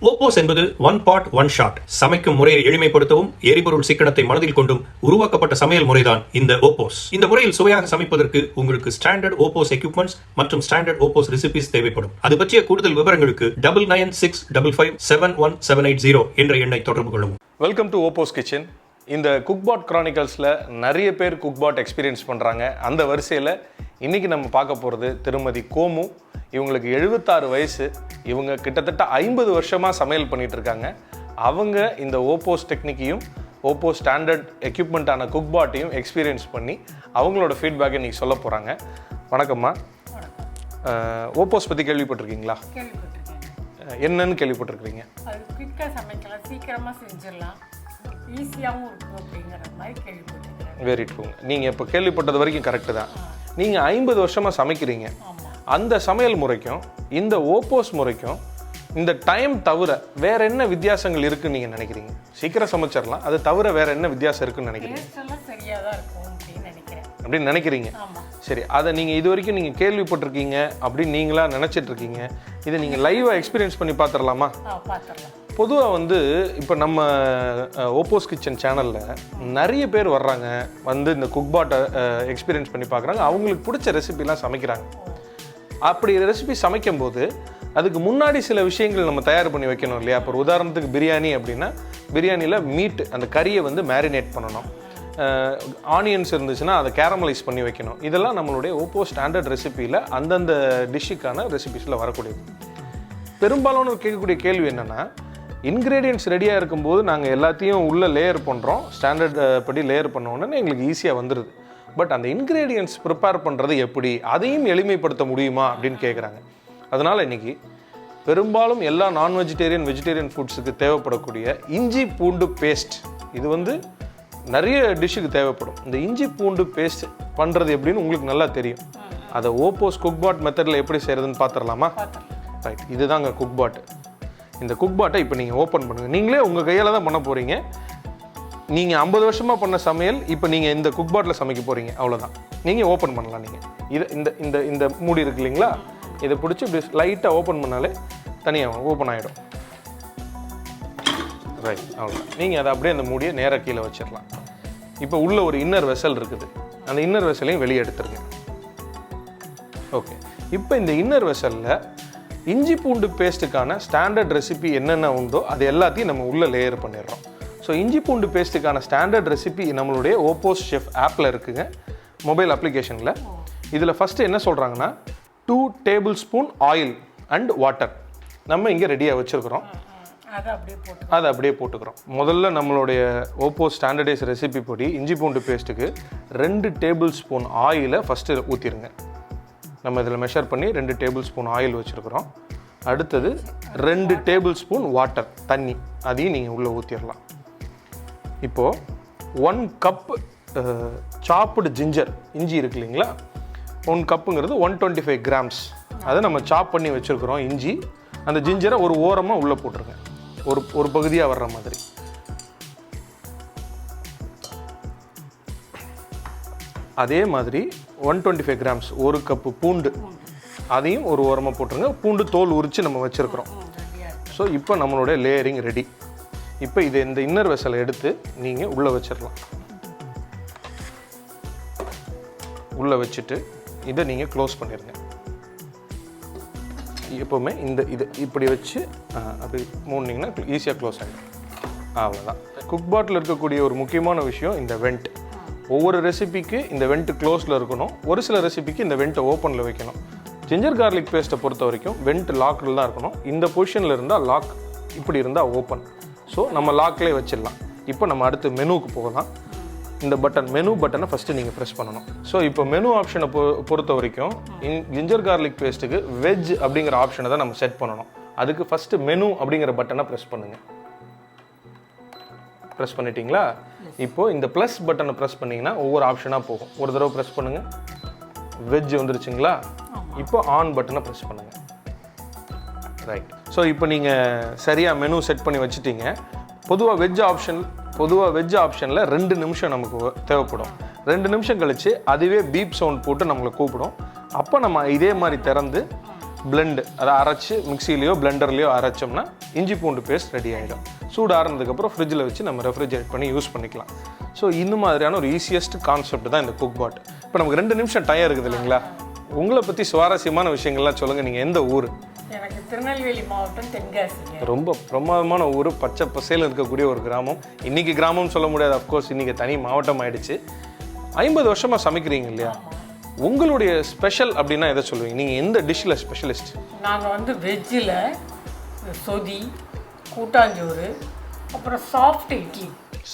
OPOS என்பது one pot one shot. சமைக்கும் முறையை எளிமைப்படுத்தவும் எரிபொருள் சிக்கனத்தை மனதில் கொண்டும் உருவாக்கப்பட்ட சமையல் முறைதான் இந்த OPOS. இந்த முறையில் சுவையாக சமைப்பதற்கு உங்களுக்கு ஸ்டாண்டர்ட் OPOS எக்யூப்மெண்ட்ஸ் மற்றும் ஸ்டாண்டர்ட் OPOS ரெசிபிஸ் தேவைப்படும். அது பற்றிய கூடுதல் விவரங்களுக்கு 9965557180 என்ற எண்ணை தொடர்பு கொள்ளவும். Welcome to OPOS kitchen. இந்த குக்பாட் கிரானிக்கல்ஸில் நிறைய பேர் குக்பாட் எக்ஸ்பீரியன்ஸ் பண்ணுறாங்க. அந்த வரிசையில் இன்றைக்கி நம்ம பார்க்க போகிறது திருமதி கோமு. இவங்களுக்கு 76 வயசு. இவங்க கிட்டத்தட்ட 50 வருஷமாக சமையல் பண்ணிகிட்ருக்காங்க. அவங்க இந்த OPOS டெக்னிக்கையும் OPOS ஸ்டாண்டர்ட் எக்யூப்மெண்ட்டான குக்பாட்டையும் எக்ஸ்பீரியன்ஸ் பண்ணி அவங்களோட ஃபீட்பேக்கை இன்றைக்கி சொல்ல போகிறாங்க. வணக்கம்மா. OPOS பற்றி கேள்விப்பட்டிருக்கீங்களா? என்னன்னு கேள்விப்பட்டிருக்கிறீங்க? குயிக்காக சமைக்கலாம், சீக்கிரமாக செஞ்சிடலாம், ஈஸியாகவும் இருக்கும் அப்படிங்கிற மாதிரி கேள்விப்பட்டிருக்கேன். Very true. நீங்கள் இப்போ கேள்விப்பட்டது வரைக்கும் கரெக்டு தான். நீங்கள் 50 வருஷமாக சமைக்கிறீங்க. அந்த சமையல் முறைக்கும் இந்த OPOS முறைக்கும் இந்த டைம் தவிர வேற என்ன வித்தியாசங்கள் இருக்குன்னு நீங்கள் நினைக்கிறீங்க? சீக்கிரம் சமைச்சிடலாம், அது தவிர வேற என்ன வித்தியாசம் இருக்குன்னு நினைக்கிறீங்க? சரியாக தான் இருக்கும் அப்படின்னு நினைக்கிறீங்க. சரி, அதை நீங்கள் இது வரைக்கும் நீங்கள் கேள்விப்பட்டிருக்கீங்க அப்படின்னு நீங்களா நினச்சிட்டு இருக்கீங்க. இதை நீங்கள் லைவாக எக்ஸ்பீரியன்ஸ் பண்ணி பார்த்துடலாமா? பொதுவாக இப்போ நம்ம OPOS கிச்சன் சேனலில் நிறைய பேர் வர்றாங்க, இந்த குக்பாட்டை எக்ஸ்பீரியன்ஸ் பண்ணி பார்க்குறாங்க, அவங்களுக்கு பிடிச்ச ரெசிபிலாம் சமைக்கிறாங்க. அப்படி ரெசிபி சமைக்கும்போது அதுக்கு முன்னாடி சில விஷயங்கள் நம்ம தயார் பண்ணி வைக்கணும் இல்லையா? இப்போ உதாரணத்துக்கு பிரியாணி அப்படின்னா, பிரியாணியில் மீட் அந்த கறியை மேரினேட் பண்ணணும். ஆனியன்ஸ் இருந்துச்சுன்னா அதை கேரமலைஸ் பண்ணி வைக்கணும். இதெல்லாம் நம்மளுடைய OPOS ஸ்டாண்டர்ட் ரெசிபியில் அந்தந்த டிஷ்ஷுக்கான ரெசிபிஸில் வரக்கூடியது. பெரும்பாலான கேட்கக்கூடிய கேள்வி என்னென்னா, இன்க்ரீடியன்ட்ஸ் ரெடியாக இருக்கும்போது நாங்கள் எல்லாத்தையும் உள்ளே லேயர் பண்ணுறோம், ஸ்டாண்டர்ட் படி லேயர் பண்ண உடனே எங்களுக்கு ஈஸியாக வந்துடுது. பட் அந்த இன்க்ரீடியன்ட்ஸ் ப்ரிப்பேர் பண்ணுறது எப்படி, அதையும் எளிமைப்படுத்த முடியுமா அப்படின்னு கேட்குறாங்க. அதனால் இன்றைக்கி பெரும்பாலும் எல்லா நான் வெஜிடேரியன் வெஜிடேரியன் ஃபுட்ஸுக்கு தேவைப்படக்கூடிய இஞ்சி பூண்டு பேஸ்ட், இது நிறைய டிஷ்ஷுக்கு தேவைப்படும். இந்த இஞ்சி பூண்டு பேஸ்ட் பண்ணுறது எப்படின்னு உங்களுக்கு நல்லா தெரியும். அதை OPOS குக்பாட் மெத்தடில் எப்படி செய்கிறதுன்னு பார்த்துடலாமா? ரைட், இதுதாங்க குக்பாட். இந்த குக்பாட்டை இப்போ நீங்கள் ஓப்பன் பண்ணுங்கள். நீங்களே உங்கள் கையால் தான் பண்ண போகிறீங்க. நீங்கள் 50 வருஷமாக பண்ண சமையல் இப்போ நீங்கள் இந்த குக்பாட்டில் சமைக்க போகிறீங்க, அவ்வளோதான். நீங்கள் ஓப்பன் பண்ணலாம். நீங்கள் இதை இந்த இந்த இந்த மூடி இருக்கு இல்லைங்களா, இதை பிடிச்சி இப்படி லைட்டாக ஓப்பன் பண்ணாலே தனியாக ஓப்பன் ஆகிடும். ரைட், அவ்வளோதான். நீங்கள் அதை அப்படியே அந்த மூடியை நேராக கீழே வச்சிடலாம். இப்போ உள்ள ஒரு இன்னர் வெசல் இருக்குது, அந்த இன்னர் வெசலையும் வெளியே எடுத்துருங்க. ஓகே, இப்போ இந்த இன்னர் வெசலில் இஞ்சி பூண்டு பேஸ்ட்டுக்கான ஸ்டாண்டர்ட் ரெசிபி என்னென்ன உண்டோ அது எல்லாத்தையும் நம்ம உள்ளே லேயர் பண்ணிடுறோம். ஸோ இஞ்சி பூண்டு பேஸ்ட்டுக்கான ஸ்டாண்டர்ட் ரெசிபி நம்மளுடைய OPOS ஷெஃப் ஆப்பில் இருக்குங்க, மொபைல் அப்ளிகேஷனில். இதில் ஃபஸ்ட்டு என்ன சொல்கிறாங்கன்னா, 2 table spoon oil and water நம்ம இங்கே ரெடியாக வச்சுருக்கிறோம். அதை அப்படியே போட்டுக்கிறோம். முதல்ல நம்மளுடைய OPOS ஸ்டாண்டர்டைஸ் ரெசிபி படி இஞ்சி பூண்டு பேஸ்ட்டுக்கு 2 டேபிள் ஸ்பூன் ஆயிலை ஃபஸ்ட்டு ஊற்றிடுங்க. நம்ம இதில் மெஷர் பண்ணி 2 டேபிள் ஸ்பூன் ஆயில் வச்சுருக்கிறோம். அடுத்தது 2 டேபிள் ஸ்பூன் வாட்டர், தண்ணி, அதையும் நீங்கள் உள்ளே ஊற்றிடலாம். இப்போது 1 கப் சாப்புடு ஜிஞ்சர், இஞ்சி இருக்கு இல்லைங்களா, 1 கப்புங்கிறது 125 கிராம்ஸ். அதை நம்ம சாப் பண்ணி வச்சுருக்கிறோம் இஞ்சி. அந்த ஜிஞ்சரை ஒரு ஓரமாக உள்ளே போட்டுருங்க, ஒரு பகுதியாக வர்ற மாதிரி. அதே மாதிரி 125 கிராம்ஸ் 1 கப்பு பூண்டு, அதையும் ஒரு ஓரமாக போட்டுருங்க. பூண்டு தோல் உரித்து நம்ம வச்சுருக்கிறோம். ஸோ இப்போ நம்மளுடைய லேயரிங் ரெடி. இப்போ இதை இந்த இன்னர் வெசலை எடுத்து நீங்கள் உள்ளே வச்சிடலாம். உள்ளே வச்சுட்டு இதை நீங்கள் க்ளோஸ் பண்ணிடுங்க. எப்போவுமே இது இப்படி வச்சு அப்படி மூடினீங்கன்னா ஈஸியாக க்ளோஸ் ஆகிடும். அவ்வளோதான். குக்பாட்டில் இருக்கக்கூடிய ஒரு முக்கியமான விஷயம் இந்த வெண்ட். ஒவ்வொரு ரெசிபிக்கு இந்த வெண்ட் க்ளோஸில் இருக்கணும், ஒரு சில ரெசிபிக்கு இந்த வெண்ட்டை ஓப்பனில் வைக்கணும். ஜிஞ்சர் கார்லிக் பேஸ்ட்டை பொறுத்த வரைக்கும் வெண்ட் லாக்கில் தான் இருக்கணும். இந்த பொசிஷனில் இருந்தால் லாக், இப்படி இருந்தால் ஓப்பன். ஸோ நம்ம லாக்லேயே வச்சிடலாம். இப்போ நம்ம அடுத்து மெனுவுக்கு போகலாம். இந்த பட்டன், மெனு பட்டனை ஃபஸ்ட்டு நீங்கள் ப்ரெஸ் பண்ணணும். ஸோ இப்போ மெனு ஆப்ஷனை பொறுத்த வரைக்கும் ஜிஞ்சர் கார்லிக் பேஸ்ட்டுக்கு வெஜ் அப்படிங்கிற ஆப்ஷனை தான் நம்ம செட் பண்ணணும். அதுக்கு ஃபஸ்ட்டு மெனு அப்படிங்கிற பட்டனை ப்ரெஸ் பண்ணுங்கள். ப்ரெஸ் பண்ணிட்டீங்களா? இப்போது இந்த ப்ளஸ் பட்டனை ப்ரெஸ் பண்ணிங்கன்னா ஒவ்வொரு ஆப்ஷனாக போகும். ஒரு தடவை ப்ரெஸ் பண்ணுங்கள், வெஜ் வந்துருச்சுங்களா? இப்போ ஆன் பட்டனை ப்ரெஸ் பண்ணுங்கள். ரைட். ஸோ இப்போ நீங்கள் சரியாக மெனு செட் பண்ணி வச்சுட்டீங்க. பொதுவாக வெஜ் ஆப்ஷனில் 2 நிமிஷம் நமக்கு தேவைப்படும். 2 நிமிஷம் கழித்து அதுவே பீப் சவுண்ட் போட்டு நம்மளை கூப்பிடும். அப்போ நம்ம இதே மாதிரி திறந்து பிளெண்டு அதை அரைச்சி மிக்சிலையோ பிளெண்டர்லையோ அரைச்சோம்னா இஞ்சி பூண்டு பேஸ்ட் ரெடி ஆகிடும். சூடு ஆறுனதுக்கப்புறம் ஃப்ரிட்ஜில் வச்சு நம்ம ரெஃப்ரிஜரேட் பண்ணி யூஸ் பண்ணிக்கலாம். ஸோ இந்த மாதிரியான ஒரு ஈஸியஸ்ட் கான்செப்ட் தான் இந்த குக் பாட். இப்போ நமக்கு 2 நிமிஷம் டைம் இருக்குது இல்லைங்களா? உங்களை பற்றி சுவாரஸ்யமான விஷயங்கள்லாம் சொல்லுங்கள். நீங்கள் எந்த ஊர்? எனக்கு திருநெல்வேலி மாவட்டம் தென்காசி. ரொம்ப பிரமாதமான ஊர், பச்சை பசையில் இருக்கக்கூடிய ஒரு கிராமம். இன்றைக்கி கிராமம்னு சொல்ல முடியாது, அஃப்கோர்ஸ் இன்றைக்கி தனி மாவட்டம் ஆயிடுச்சு. 50 வருஷமாக சமைக்கிறீங்க இல்லையா? உங்களுடைய ஸ்பெஷல் அப்படின்னா எதை சொல்லுவீங்க? நீங்கள் எந்த டிஷ்ஷில் ஸ்பெஷலிஸ்ட்? நாங்கள் வந்து வெஜ்ஜில் சொதி, கூட்டாஞ்சோறு, அப்புறம் சாஃப்ட் இட்லி.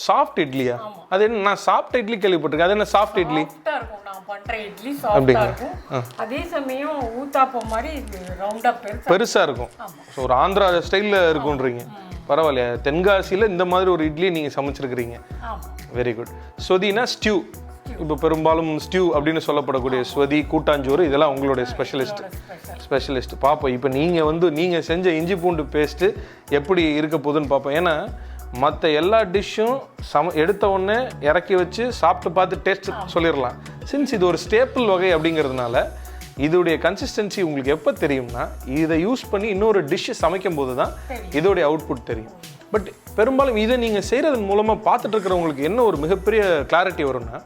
சாஃப்ட் இட்லியா? அது என்ன? நான் சாஃப்ட் இட்லி கேள்விப்பட்டிருக்கேன். அது என்ன சாஃப்ட் இட்லி? சாஃப்டாக இருக்கும். நான் பண்ணுற இட்லி சாஃப்டாக இருக்கும். அதே சமயம் ஊத்தாப்பம் மாதிரி இது ரவுண்டாக பெருசாக இருக்கும். ஸோ ஒரு ஆந்திரா ஸ்டைலில் இருக்குன்றீங்க. பரவாயில்லையா? தென்காசியில் இந்த மாதிரி ஒரு இட்லி நீங்கள் சமைச்சிருக்கிறீங்க. Very good. சொதினா ஸ்டியூ. இப்போ பெரும்பாலும் ஸ்டியூ அப்படின்னு சொல்லப்படக்கூடிய ஸ்வதி, கூட்டாஞ்சோறு இதெல்லாம் உங்களுடைய ஸ்பெஷலிஸ்ட் பார்ப்போம். இப்போ நீங்கள் செஞ்ச இஞ்சி பூண்டு பேஸ்ட்டு எப்படி இருக்க போகுதுன்னு பார்ப்போம். ஏன்னா மற்ற எல்லா டிஷ்ஷும் எடுத்த உடனே இறக்கி வச்சு சாப்பிட்டு பார்த்து டேஸ்ட் சொல்லிடலாம். சின்ஸ் இது ஒரு ஸ்டேப்பிள் வகை அப்படிங்கிறதுனால இதோடைய கன்சிஸ்டன்சி உங்களுக்கு எப்போ தெரியும்னா இதை யூஸ் பண்ணி இன்னொரு டிஷ்ஷு சமைக்கும் போது தான் இதோடைய அவுட்புட் தெரியும். பட் பெரும்பாலும் இதை நீங்கள் செய்கிறதன் மூலமாக பார்த்துட்டு இருக்கிறவங்களுக்கு என்ன ஒரு மிகப்பெரிய கிளாரிட்டி வரும்னா,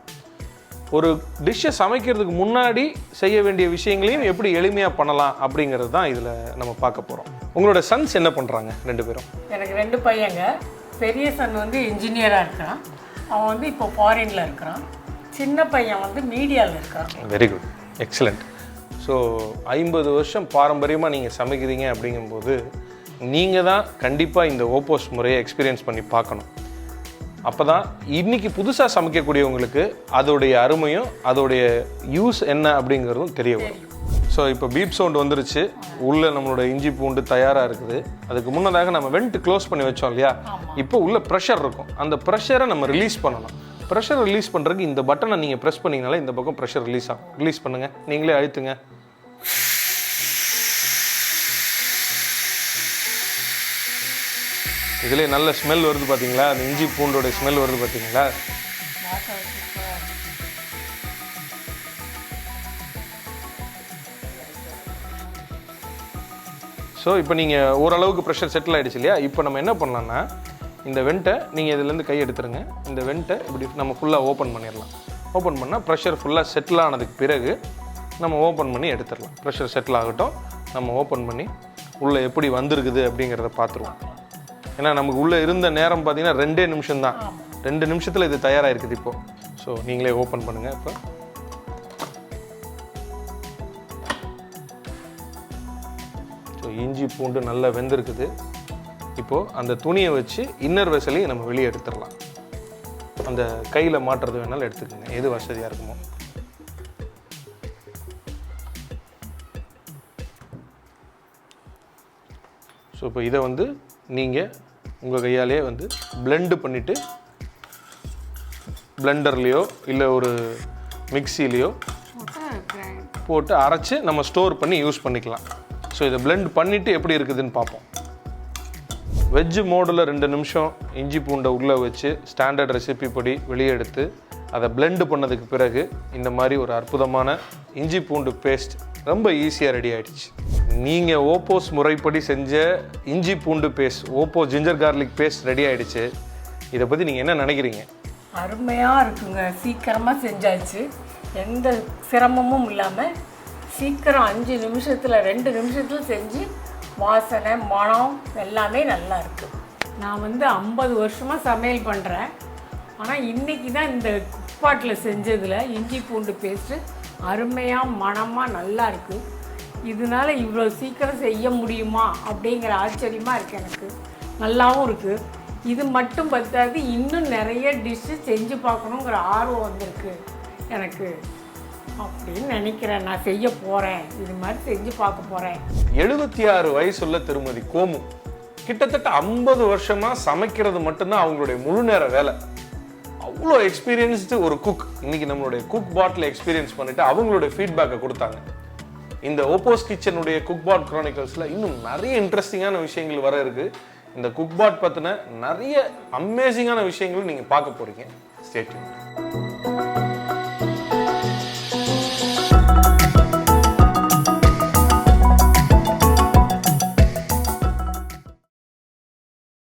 ஒரு டிஷ்ஷை சமைக்கிறதுக்கு முன்னாடி செய்ய வேண்டிய விஷயங்களையும் எப்படி எளிமையாக பண்ணலாம் அப்படிங்கிறது தான் இதில் நம்ம பார்க்க போகிறோம். உங்களோட சன்ஸ் என்ன பண்ணுறாங்க 2 பேரும்? எனக்கு 2 பையங்க. பெரிய சன் வந்து இன்ஜினியராக இருக்கிறான். அவன் வந்து இப்போ ஃபாரினில் இருக்கிறான். சின்ன பையன் வந்து மீடியாவில் இருக்கான். Very good, excellent. ஸோ 50 வருஷம் பாரம்பரியமாக நீங்கள் சமைக்கிறீங்க அப்படிங்கும்போது நீங்கள் தான் கண்டிப்பாக இந்த ஓப்போஸ் முறையை எக்ஸ்பீரியன்ஸ் பண்ணி பார்க்கணும். அப்போ தான் இன்றைக்கி புதுசாக சமைக்கக்கூடியவங்களுக்கு அதோடைய அருமையும் அதோடைய யூஸ் என்ன அப்படிங்கிறதும் தெரிய வரும். ஸோ இப்போ பீப் சவுண்ட் வந்துருச்சு. உள்ளே நம்மளோட இஞ்சி பூண்டு தயாராக இருக்குது. அதுக்கு முன்னதாக நம்ம வெண்ட் க்ளோஸ் பண்ணி வச்சோம் இல்லையா? இப்போ உள்ள ப்ரெஷர் இருக்கும். அந்த ப்ரெஷரை நம்ம ரிலீஸ் பண்ணணும். ப்ரெஷர் ரிலீஸ் பண்ணுறதுக்கு இந்த பட்டனை நீங்கள் ப்ரெஸ் பண்ணிங்கனாலே இந்த பக்கம் ப்ரெஷர் ரிலீஸ் ஆகும். ரிலீஸ் பண்ணுங்கள், நீங்களே அழுத்துங்க. இதிலே நல்ல ஸ்மெல் வருது பார்த்தீங்களா? அந்த இஞ்சி பூண்டோட ஸ்மெல் வருது பார்த்தீங்களா? ஸோ இப்போ நீங்கள் ஓரளவுக்கு ப்ரெஷர் செட்டில் ஆகிடுச்சு இல்லையா? இப்போ நம்ம என்ன பண்ணலான்னா, இந்த வெண்ட்டை நீங்கள் இதுலேருந்து கை எடுத்துருங்க. இந்த வெண்ட்டை இப்படி நம்ம ஃபுல்லாக ஓப்பன் பண்ணிடலாம். ஓப்பன் பண்ணால் ப்ரெஷர் ஃபுல்லாக செட்டில் ஆனதுக்கு பிறகு நம்ம ஓப்பன் பண்ணி எடுத்துடலாம். ப்ரெஷர் செட்டில் ஆகட்டும். நம்ம ஓப்பன் பண்ணி உள்ளே எப்படி வந்திருக்குது அப்படிங்கிறத பார்த்துருவோம். ஏன்னா நமக்கு உள்ளே இருந்த நேரம் பார்த்தீங்கன்னா 2 நிமிஷம் தான். 2 நிமிஷத்தில் இது தயாராக இருக்குது இப்போது. ஸோ நீங்களே ஓப்பன் பண்ணுங்கள். இப்போ ஸோ இஞ்சி பூண்டு நல்லா வெந்திருக்குது. இப்போது அந்த துணியை வச்சு இன்னர் வெசலையும் நம்ம வெளியே எடுத்துடலாம். அந்த கையில் மாட்டுறது வேணாலும் எடுத்துக்கோங்க, எது வசதியாக இருக்குமோ. ஸோ இப்போ இதை நீங்கள் உங்கள் கையாலே பிளெண்டு பண்ணிவிட்டு பிளெண்டர்லேயோ இல்லை ஒரு மிக்சிலேயோ போட்டு அரைச்சி நம்ம ஸ்டோர் பண்ணி யூஸ் பண்ணிக்கலாம். ஸோ இதை பிளெண்ட் பண்ணிவிட்டு எப்படி இருக்குதுன்னு பார்ப்போம். வெஜ்ஜு மோடில் 2 நிமிஷம் இஞ்சி பூண்டை உள்ளே வச்சு ஸ்டாண்டர்ட் ரெசிபி படி வெளியே எடுத்து அதை பிளெண்டு பண்ணதுக்கு பிறகு இந்த மாதிரி ஒரு அற்புதமான இஞ்சி பூண்டு பேஸ்ட் ரொம்ப ஈஸியாக ரெடி ஆகிடுச்சு. நீங்கள் ஓப்போஸ் முறைப்படி செஞ்ச இஞ்சி பூண்டு பேஸ்ட், ஓப்போ ஜிஞ்சர் கார்லிக் பேஸ்ட் ரெடி ஆகிடுச்சு. இதை பற்றி நீங்கள் என்ன நினைக்கிறீங்க? அருமையாக இருக்குங்க. சீக்கிரமாக செஞ்சாச்சு. எந்த சிரமமும் இல்லாமல் சீக்கிரம் 5 நிமிஷத்தில் 2 நிமிஷத்தில் செஞ்சு வாசனை மனம் எல்லாமே நல்லா இருக்குது. நான் 50 வருஷமாக சமையல் பண்ணுறேன். ஆனால் இன்றைக்கி தான் இந்த குக்பாட்டில் செஞ்சதில் இஞ்சி பூண்டு பேஸ்ட்டு அருமையாக மணமாக நல்லா இருக்குது. இதனால் இவ்வளோ சீக்கிரம் செய்ய முடியுமா அப்படிங்கிற ஆச்சரியமாக இருக்குது எனக்கு. நல்லாவும் இருக்குது. இது மட்டும் பத்தாது, இன்னும் நிறைய டிஷ்ஷு செஞ்சு பார்க்கணுங்கிற ஆர்வம் வந்திருக்கு எனக்கு அப்படின்னு நினைக்கிறேன். நான் செய்ய போகிறேன், இது மாதிரி செஞ்சு பார்க்க போகிறேன். 76 வயசுள்ள திருமதி கோமு கிட்டத்தட்ட 50 வருஷமாக சமைக்கிறது மட்டும்தான் அவங்களுடைய முழு நேர வேலை. அவ்வளோ எக்ஸ்பீரியன்ஸ்டு ஒரு குக். இன்னைக்கு நம்மளுடைய குக் பாட்டில் எக்ஸ்பீரியன்ஸ் பண்ணிட்டு அவங்களுடைய ஃபீட்பேக்கை கொடுத்தாங்க. இந்த ஓப்போஸ் கிச்சனுடைய குக் பாட் குரானிக்கல்ஸில் இன்னும் நிறைய இன்ட்ரெஸ்டிங்கான விஷயங்கள் வர இருக்கு. இந்த குக் பாட் பற்றின நிறைய அமேசிங்கான விஷயங்களும் நீங்கள் பார்க்க போறீங்க. Stay tuned.